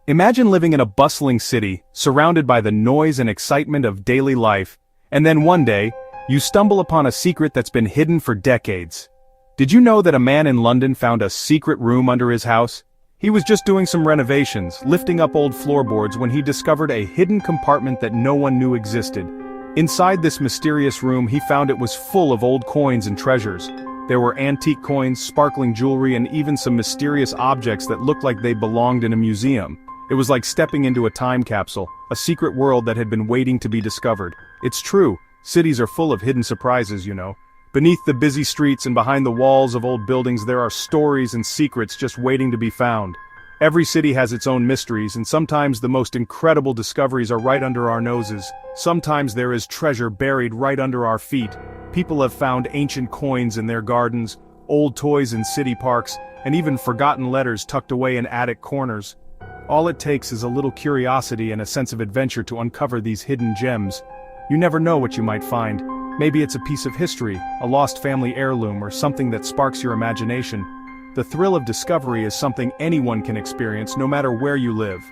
Imagine living in a bustling city, surrounded by the noise and excitement of daily life, and then one day, you stumble upon a secret that's been hidden for decades. Did you know that a man in London found a secret room under his house? He was just doing some renovations, lifting up old floorboards when he discovered a hidden compartment that no one knew existed. Inside this mysterious room, he found it was full of old coins and treasures. There were antique coins, sparkling jewelry, and even some mysterious objects that looked like they belonged in a museum. It was like stepping into a time capsule, a secret world that had been waiting to be discovered. It's true, cities are full of hidden surprises, you know. Beneath the busy streets and behind the walls of old buildings there are stories and secrets just waiting to be found. Every city has its own mysteries, and sometimes the most incredible discoveries are right under our noses. Sometimes there is treasure buried right under our feet. People have found ancient coins in their gardens, old toys in city parks, and even forgotten letters tucked away in attic corners. All it takes is a little curiosity and a sense of adventure to uncover these hidden gems. You never know what you might find. Maybe it's a piece of history, a lost family heirloom, or something that sparks your imagination. The thrill of discovery is something anyone can experience no matter where you live.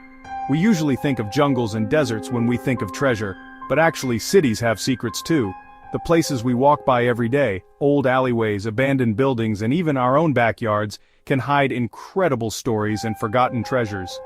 We usually think of jungles and deserts when we think of treasure, but actually cities have secrets too. The places we walk by every day, old alleyways, abandoned buildings, and even our own backyards, can hide incredible stories and forgotten treasures.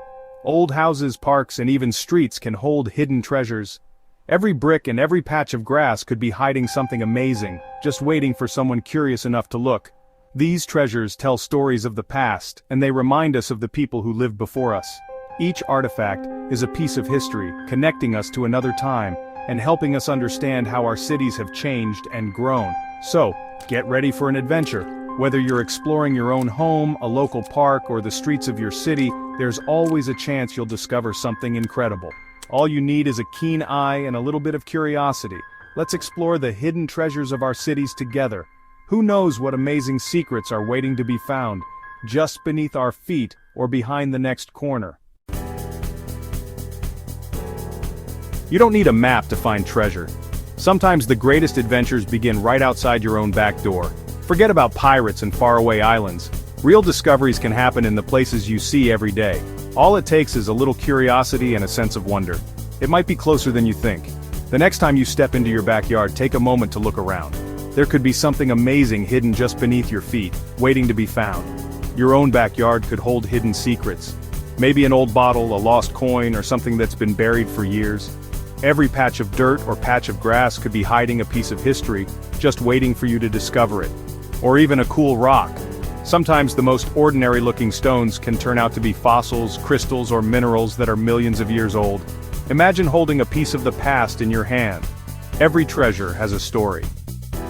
Old houses, parks, and even streets can hold hidden treasures. Every brick and every patch of grass could be hiding something amazing, just waiting for someone curious enough to look. These treasures tell stories of the past, and they remind us of the people who lived before us. Each artifact is a piece of history, connecting us to another time, and helping us understand how our cities have changed and grown. So, get ready for an adventure. Whether you're exploring your own home, a local park, or the streets of your city, there's always a chance you'll discover something incredible. All you need is a keen eye and a little bit of curiosity. Let's explore the hidden treasures of our cities together. Who knows what amazing secrets are waiting to be found, just beneath our feet or behind the next corner. You don't need a map to find treasure. Sometimes the greatest adventures begin right outside your own back door. Forget about pirates and faraway islands. Real discoveries can happen in the places you see every day. All it takes is a little curiosity and a sense of wonder. It might be closer than you think. The next time you step into your backyard, take a moment to look around. There could be something amazing hidden just beneath your feet, waiting to be found. Your own backyard could hold hidden secrets. Maybe an old bottle, a lost coin, or something that's been buried for years. Every patch of dirt or patch of grass could be hiding a piece of history, just waiting for you to discover it. Or even a cool rock. Sometimes the most ordinary-looking stones can turn out to be fossils, crystals, or minerals that are millions of years old. Imagine holding a piece of the past in your hand. Every treasure has a story.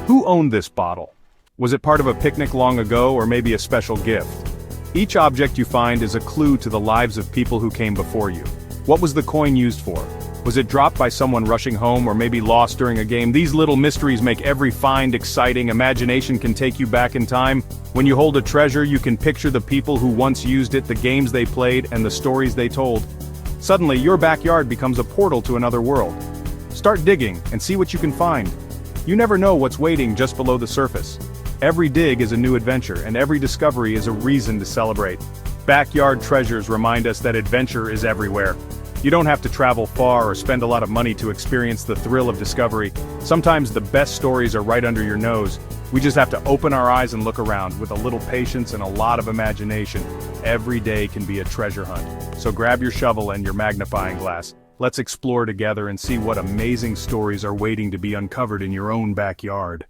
Who owned this bottle? Was it part of a picnic long ago, or maybe a special gift? Each object you find is a clue to the lives of people who came before you. What was the coin used for? Was it dropped by someone rushing home, or maybe lost during a game? These little mysteries make every find exciting. Imagination can take you back in time. When you hold a treasure, you can picture the people who once used it, the games they played, and the stories they told. Suddenly, your backyard becomes a portal to another world. Start digging and see what you can find. You never know what's waiting just below the surface. Every dig is a new adventure, and every discovery is a reason to celebrate. Backyard treasures remind us that adventure is everywhere. You don't have to travel far or spend a lot of money to experience the thrill of discovery. Sometimes the best stories are right under your nose. We just have to open our eyes and look around. With a little patience and a lot of imagination, every day can be a treasure hunt. So grab your shovel and your magnifying glass. Let's explore together and see what amazing stories are waiting to be uncovered in your own backyard.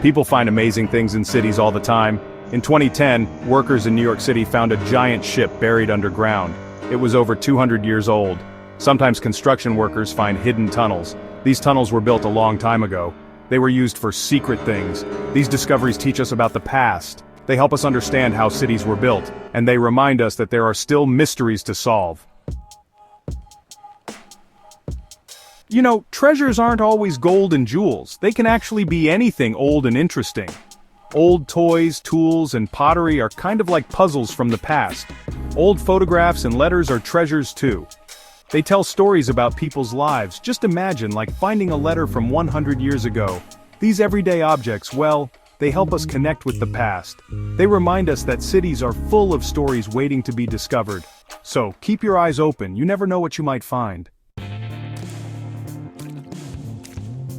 People find amazing things in cities all the time. In 2010, workers in New York City found a giant ship buried underground. It was over 200 years old. Sometimes construction workers find hidden tunnels. These tunnels were built a long time ago. They were used for secret things. These discoveries teach us about the past. They help us understand how cities were built, and they remind us that there are still mysteries to solve. You know, treasures aren't always gold and jewels. They can actually be anything old and interesting. Old toys, tools, and pottery are kind of like puzzles from the past. Old photographs and letters are treasures too. They tell stories about people's lives. Just imagine, like finding a letter from 100 years ago. These everyday objects, well, They help us connect with the past. They remind us that cities are full of stories waiting to be discovered. So, keep your eyes open, you never know what you might find.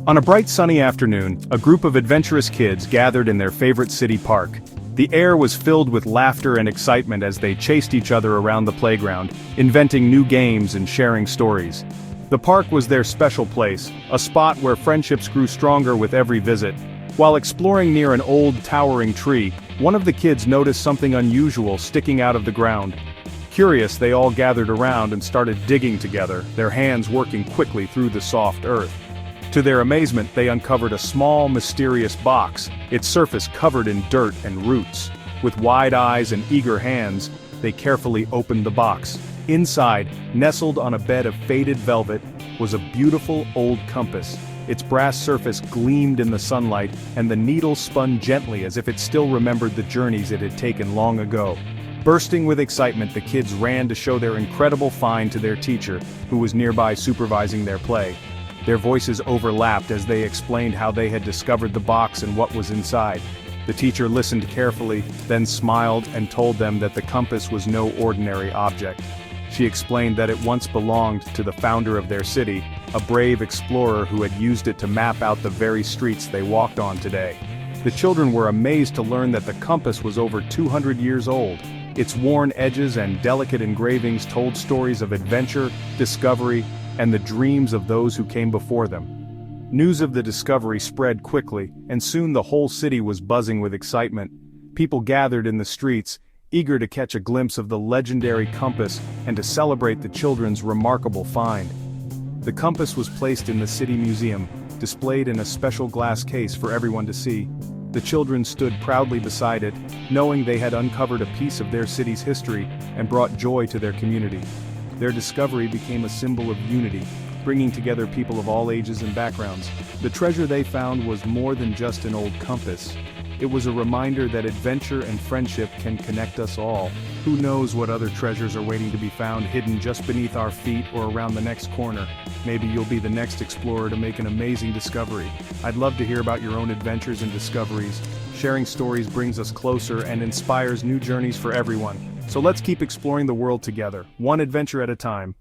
On a bright sunny afternoon, a group of adventurous kids gathered in their favorite city park. The air was filled with laughter and excitement as they chased each other around the playground, inventing new games and sharing stories. The park was their special place, a spot where friendships grew stronger with every visit. While exploring near an old, towering tree, one of the kids noticed something unusual sticking out of the ground. Curious, they all gathered around and started digging together, their hands working quickly through the soft earth. To their amazement, they uncovered a small, mysterious box, its surface covered in dirt and roots. With wide eyes and eager hands, they carefully opened the box. Inside, nestled on a bed of faded velvet, was a beautiful old compass. Its brass surface gleamed in the sunlight, and the needle spun gently as if it still remembered the journeys it had taken long ago. Bursting with excitement, the kids ran to show their incredible find to their teacher, who was nearby supervising their play. Their voices overlapped as they explained how they had discovered the box and what was inside. The teacher listened carefully, then smiled and told them that the compass was no ordinary object. She explained that it once belonged to the founder of their city, a brave explorer who had used it to map out the very streets they walked on today. The children were amazed to learn that the compass was over 200 years old. Its worn edges and delicate engravings told stories of adventure, discovery, and the dreams of those who came before them. News of the discovery spread quickly, and soon the whole city was buzzing with excitement. People gathered in the streets, eager to catch a glimpse of the legendary compass and to celebrate the children's remarkable find. The compass was placed in the city museum, displayed in a special glass case for everyone to see. The children stood proudly beside it, knowing they had uncovered a piece of their city's history and brought joy to their community. Their discovery became a symbol of unity, bringing together people of all ages and backgrounds. The treasure they found was more than just an old compass. It was a reminder that adventure and friendship can connect us all. Who knows what other treasures are waiting to be found hidden just beneath our feet or around the next corner. Maybe you'll be the next explorer to make an amazing discovery. I'd love to hear about your own adventures and discoveries. Sharing stories brings us closer and inspires new journeys for everyone. So let's keep exploring the world together, one adventure at a time.